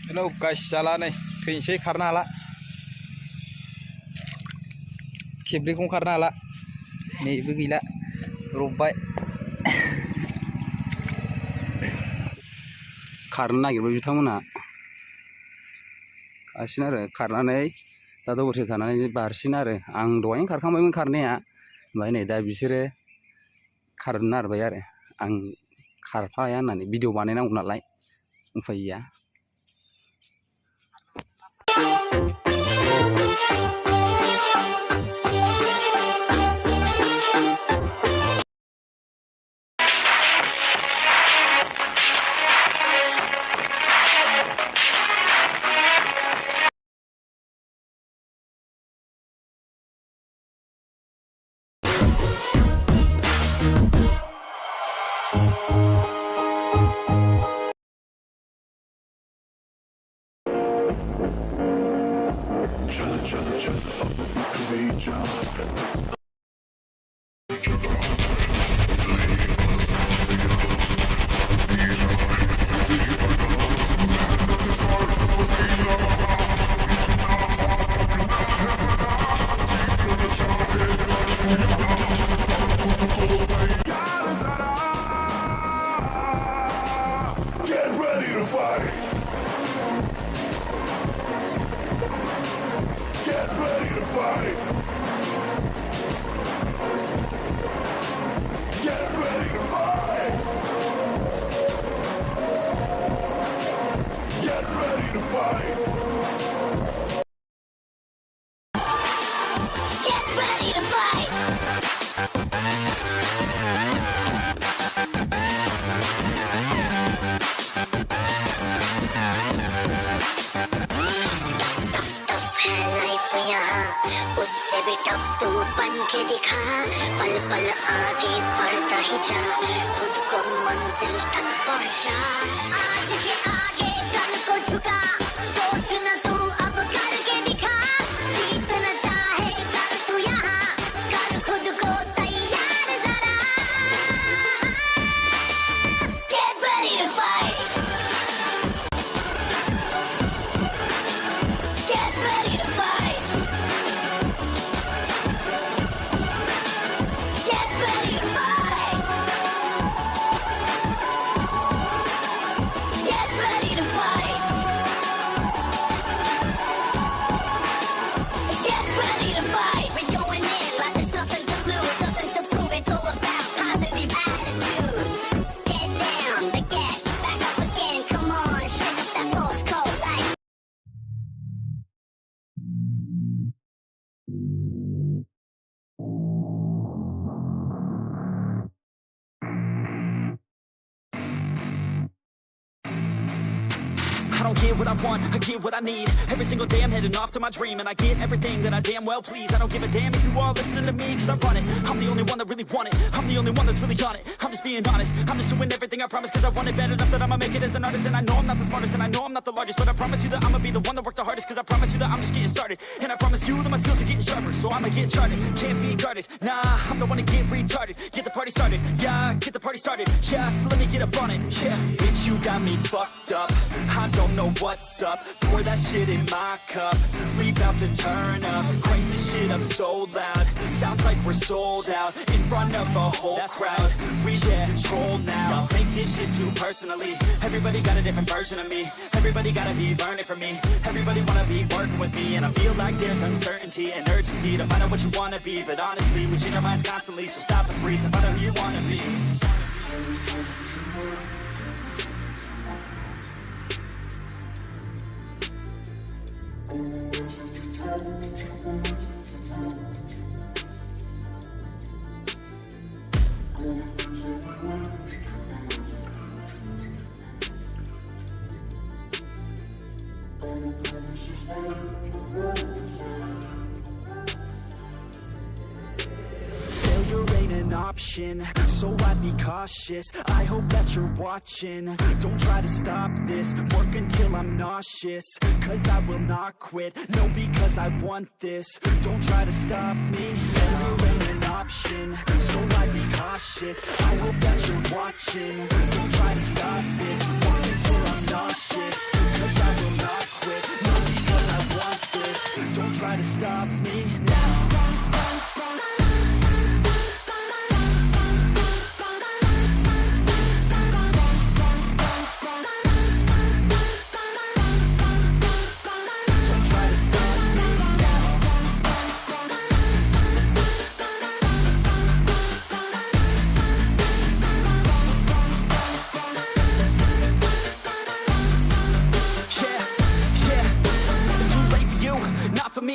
Hello guys, जाला नै थैनोसै खारनो हाला खेब्रैखौनो खारनो हाला नैबो गैला रबबाय खारनो नागिरबाय बिथांमोना खारसिन आरो खारनानै दा दसे थानानै बारसिन आरो आं दहायनो खारखांबायमोन खारनाया ओमफ्राय नै दा बिसोरो खारनो नारबाय आरो आं खारफाया होननानै भिडिअ बानायनांगौ नालाय उफाय गैया उससे भी टफ तू बन के दिखा पल पल आगे बढ़ता ही जा खुद को मंजिल तक पहुंचा आज के आगे कल को झुका सोच न तू अब करके दिखा जीत न चाहे कर तू यहाँ कर खुद को तैयार जरा Get ready to fight Get ready to fight I don't get what I want, I get what I need. Every single day I'm heading off to my dream, and I get everything that I damn well please. I don't give a damn if you all listening to me, cause I run it. I'm the only one that really want it, I'm the only one that's really on it. I'm just being honest, I'm just doing everything I promise, cause I want it bad enough that I'ma make it as an artist. And I know I'm not the smartest, and I know I'm not the largest, but I promise you that I'ma be the one that worked the hardest, cause I promise you that I'm just getting started. And I promise you that my skills are getting sharper, so I'ma get charted, can't be guarded. Nah, I'm the one to get retarded, get the party started. Yeah, get the party started, yeah, so let me get up on it. Yeah, bitch, you got me fucked up, I don't know what's up. Pour that shit in my cup, we bout to turn up. Crank this shit up so loud, sounds like we're sold out. In front of a whole crowd, we lose control now. Y'all take this shit too personally, everybody got a different version of me. Everybody gotta be learning from me, everybody wanna be working with me. And I feel like there's uncertainty and urgency to find out what you wanna be. But honestly, we change our minds constantly, so stop and breathe and find out who you wanna be. Failure ain't an option, so I'd be cautious. I hope that you're watching, don't try to stop this. Work until I'm nauseous, cause I will not quit. No, because I want this, don't try to stop me. Failure ain't an option, so I'd be cautious. I hope that you're watching, don't try to stop this. Work until I'm nauseous, cause I will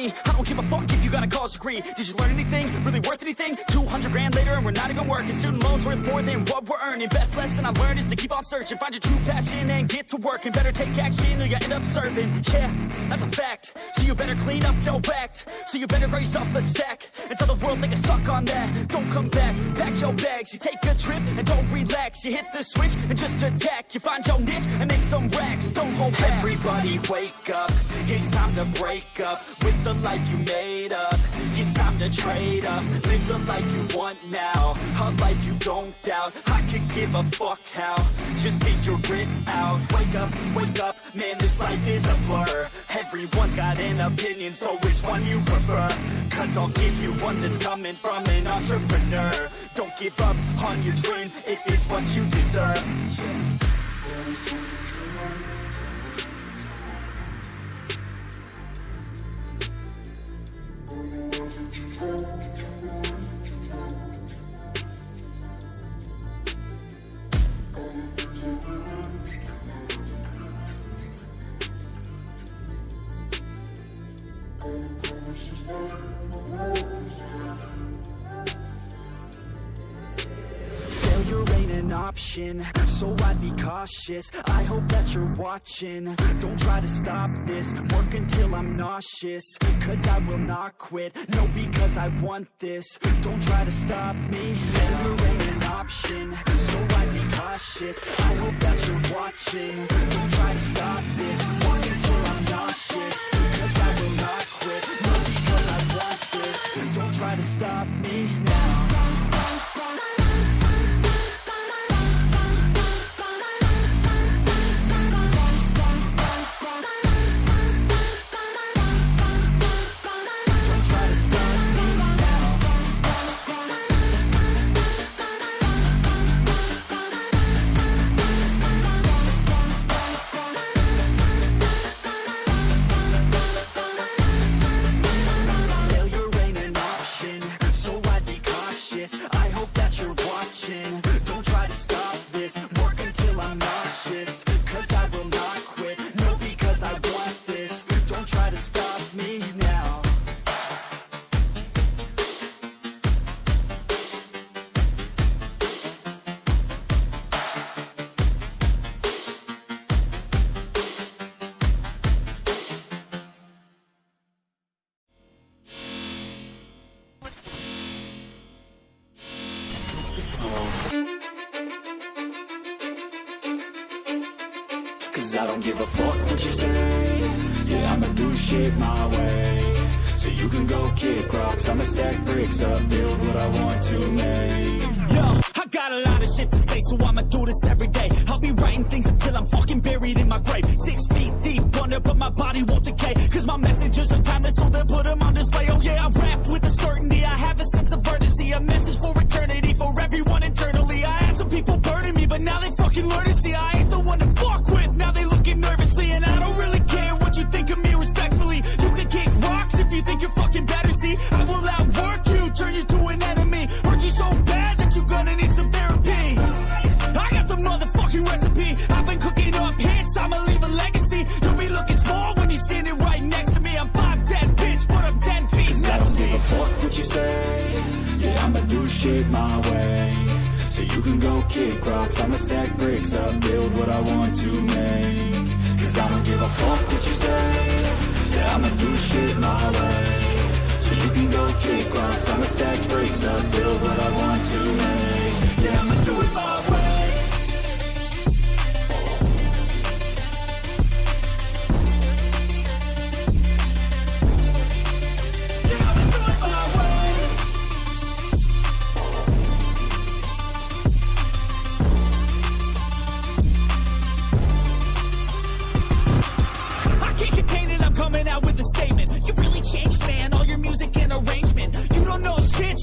me. I don't give a fuck if you got a college degree. Did you learn anything? Really worth anything? 200 grand later and we're not even working. Student loans worth more than what we're earning. Best lesson I learned is to keep on searching. Find your true passion and get to work. And better take action or you end up serving. Yeah, that's a fact. So you better clean up your act. So you better grow yourself a stack. And tell the world they can suck on that. Don't come back, pack your bags. You take a trip and don't relax. You hit the switch and just attack. You find your niche and make some racks. Don't hold back. Everybody wake up. It's time to break up with the life you made up. It's time to trade up. Live the life you want now. A life you don't doubt. I could give a fuck how. Just get your grit out. Wake up, man, this life is a blur. Everyone's got an opinion, so which one you prefer? Cause I'll give you one that's coming from an entrepreneur. Don't give up on your dream if it's what you deserve. Failure ain't an option, so I'd be cautious. I hope that you're watching. Don't try to stop this. Work until I'm nauseous, cause I will not quit. No, because I want this. Don't try to stop me. Failure ain't an option, so I'd be cautious. I hope that you're watching. Don't try to stop this. Work until I'm nauseous, cause I will not quit. No, because I want this. Don't try to stop me now. Cause I don't give a fuck what you say. Yeah, I'ma do shit my way. So you can go kick rocks, I'ma stack bricks up, build what I want to make. Yo, I got a lot of shit to say, so I'ma do this every day. I'll be writing things until I'm fucking buried in my grave. 6 feet deep under, but my body won't decay. Cause my messages are timeless, so they'll put them on display. Oh yeah, I rap with a certainty, I have a sense of urgency. A message for eternity, for everyone internally. I had some people burning me, but now they fucking learn to see I ain't the one to fuck with. Now they looking nervously, and I don't really care what you think of me respectfully. You can kick rocks if you think you're fucking better, see. I will outwork you, turn you to an enemy. Hurt you so bad that you're gonna need some therapy. I got the motherfucking recipe. I've been cooking up hits, I'ma leave a legacy. You'll be looking small when you're standing right next to me. I'm 5'10", bitch, but I'm 10 feet next to me. I don't give a fuck what you say. Yeah, I'ma do shit my way. So you can go kick rocks, I'ma stack bricks up, build what I want to make. Cause I don't give a fuck what you say. Yeah, I'ma do shit my way. So you can go kick rocks, I'ma stack bricks up, build what I want to make. Yeah, I'ma do it my way.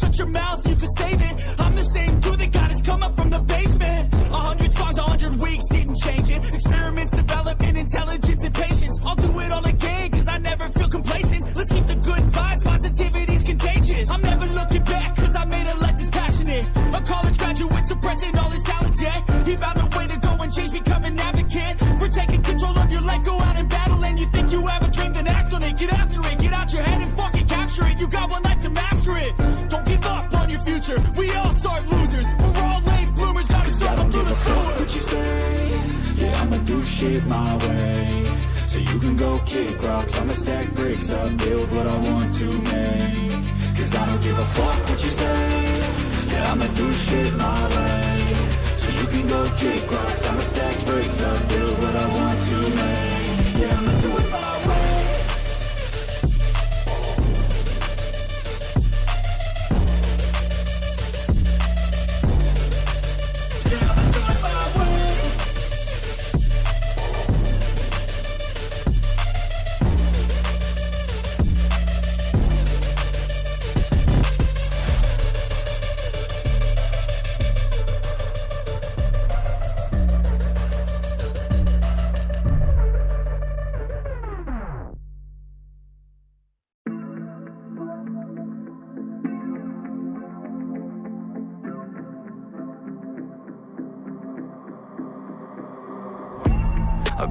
Shut your mouth, you can save it. I'm the same dude shit my way. So you can go kick rocks, I'ma stack bricks up, build what I want to make. Cause I don't give a fuck what you say, yeah, I'ma do shit my way. So you can go kick rocks, I'ma stack bricks up, build what I want to make. Yeah, I'ma do it my way.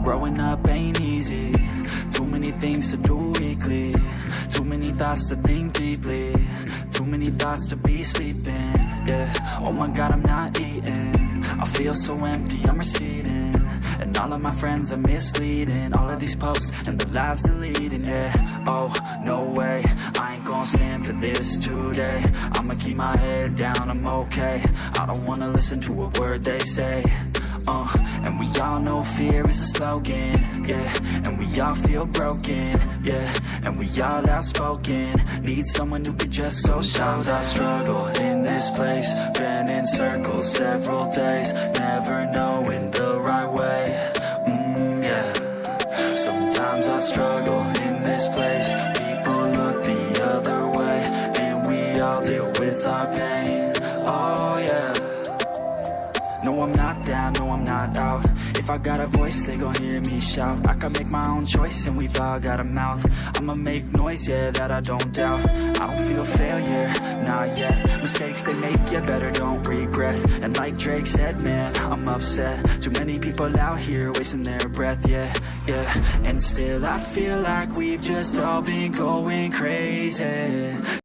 Growing up ain't easy. Too many things to do weekly. Too many thoughts to think deeply. Too many thoughts to be sleeping. Yeah, oh my god, I'm not eating. I feel so empty, I'm receding. And all of my friends are misleading. All of these posts and the lives they're leading. Yeah, oh, no way, I ain't gonna stand for this today. I'ma keep my head down, I'm okay. I don't wanna listen to a word they say. And we all know fear is a slogan, yeah. And we all feel broken, yeah. And we all outspoken. Need someone who could just go. Sometimes I struggle in this place. Been in circles several days, never knowing the right way. Yeah. Sometimes I struggle in this place. People look the other way, and we all deal with our pain. Oh yeah. No, I'm not down, no, I'm not out. If I got a voice, they gon' hear me shout. I can make my own choice and we've all got a mouth. I'ma make noise, yeah, that I don't doubt. I don't feel failure, not yet. Mistakes they make, yeah, better don't regret. And like Drake said, man, I'm upset. Too many people out here wasting their breath, yeah, yeah. And still I feel like we've just all been going crazy.